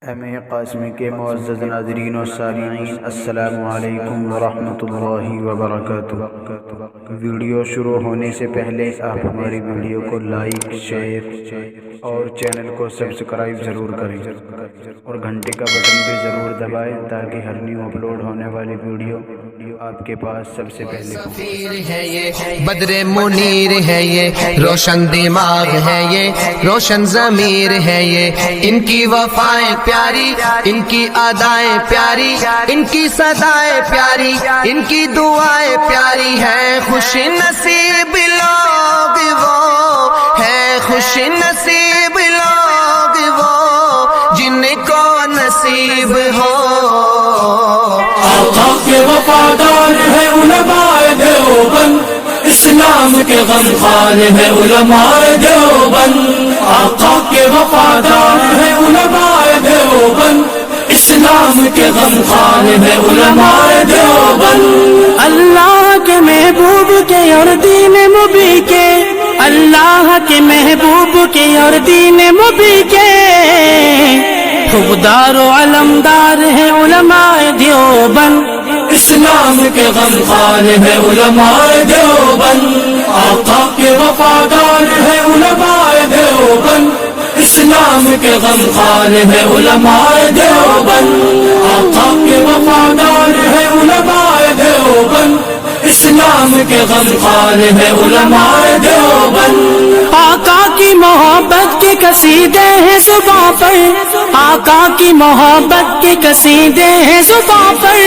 M Qasmi کے معزز ناظرین و سامعین، السلام علیکم ورحمۃ اللہ وبرکاتہ۔ ویڈیو شروع ہونے سے پہلے آپ ہماری ویڈیو کو لائک، شیئر اور چینل کو سبسکرائب ضرور کریں اور گھنٹے کا بٹن بھی ضرور دبائیں تاکہ ہر نیو اپلوڈ ہونے والی ویڈیو آپ کے پاس سب سے پہلے پہنچے۔ بدر منیر ہے یہ، روشن دماغ ہے یہ، روشن ضمیر ہے یہ، ان کی وفائیں پیاری، ان کی ادائیں پیاری، ان کی صدائیں پیاری، ان کی دعائیں پیاری ہیں۔ خوش نصیب لوگ وہ ہیں، خوش نصیب لوگ وہ جن کو نصیب ہو۔ آقا کے وفادار ہے علماء دیوبند، اسلام کے غمخوار ہے علماء دیوبند۔ آقا کے وفادار ہے علماء دیوبند، اسلام کے غمخوار ہے علماء دیوبند۔ اللہ کے محبوب کے اور دین مبی کے، اللہ کے محبوب کے اور دین مبی کے خوددار و علمدار ہے علماء دیوبند، اسلام کے غمخوار ہے علماء دیوبند۔ آقا کے وفادار ہے علماء دیوبند، اسلام کے غمخوار ہے علماء دیوبند۔ آقا کے وفادار ہے علماء دیوبند، اسلام کے غمخوار ہے علماء دیوبند۔ آقا کی محبت کے قصیدے ہیں زباں پر، آقا کی محبت کے قصیدے ہیں زباں پر،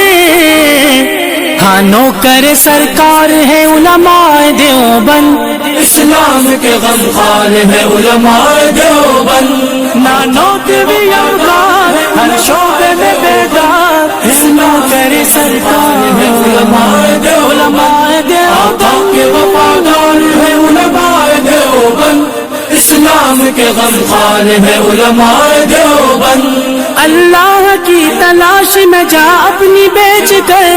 ہاں نوکر سرکار ہے علماء دیوبند، اسلام کے غمخوار ہے علماء دیوبند۔ نانوں کے بھی یادگار، ہر شعبے میں بیدار ہے نوکر سرکار ہے علماء دیوبند۔ آقا کے وفادار ہے علماء دیوبند، اسلام کے غمخوار ہے علماء دیوبند۔ اللہ کی تلاش میں جا اپنی بیچ کر،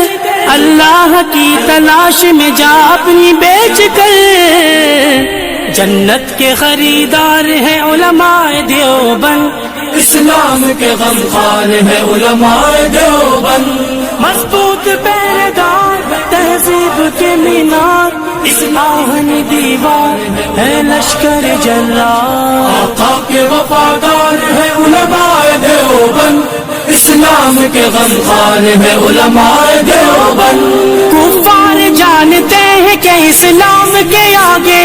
اللہ کی تلاش میں جا اپنی بیچ کر، جنت کے خریدار ہیں علماء دیوبند، اسلام کے غمخوار ہے علماء دیوبند۔ مضبوط پہرے دار تہذیب کے مینار، اسلامی دیوار ہے لشکر جلال۔ آقا کے وفادار ہے علماء دیوبند، اسلام کے غمخوار ہے علماء دیوبند۔ کفار جانتے ہیں کہ اسلام کے آگے،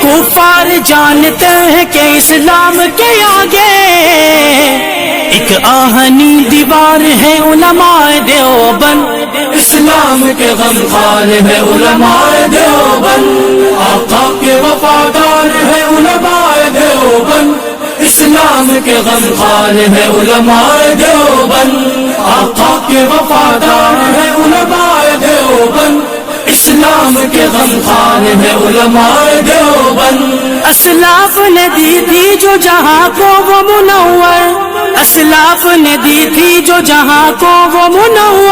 کفار جانتے ہیں کہ اسلام کے آگے ایک آہنی دیوار ہے علماء دیوبند، اسلام کے غمخوار ہے علماء دیوبند۔ آقا کے وفادار ہے علماء دیوبند، اسلام کے غمخوار ہے علماء دیوبند۔ آقا کے وفادار ہے علماء دیوبند، اسلام کے غمخوار ہے علماء دیوبند۔ اسلاف نے دی تھی جو جہاں کو وہ منور، اسلاف نے دی تھی جو جہاں کو وہ منور۔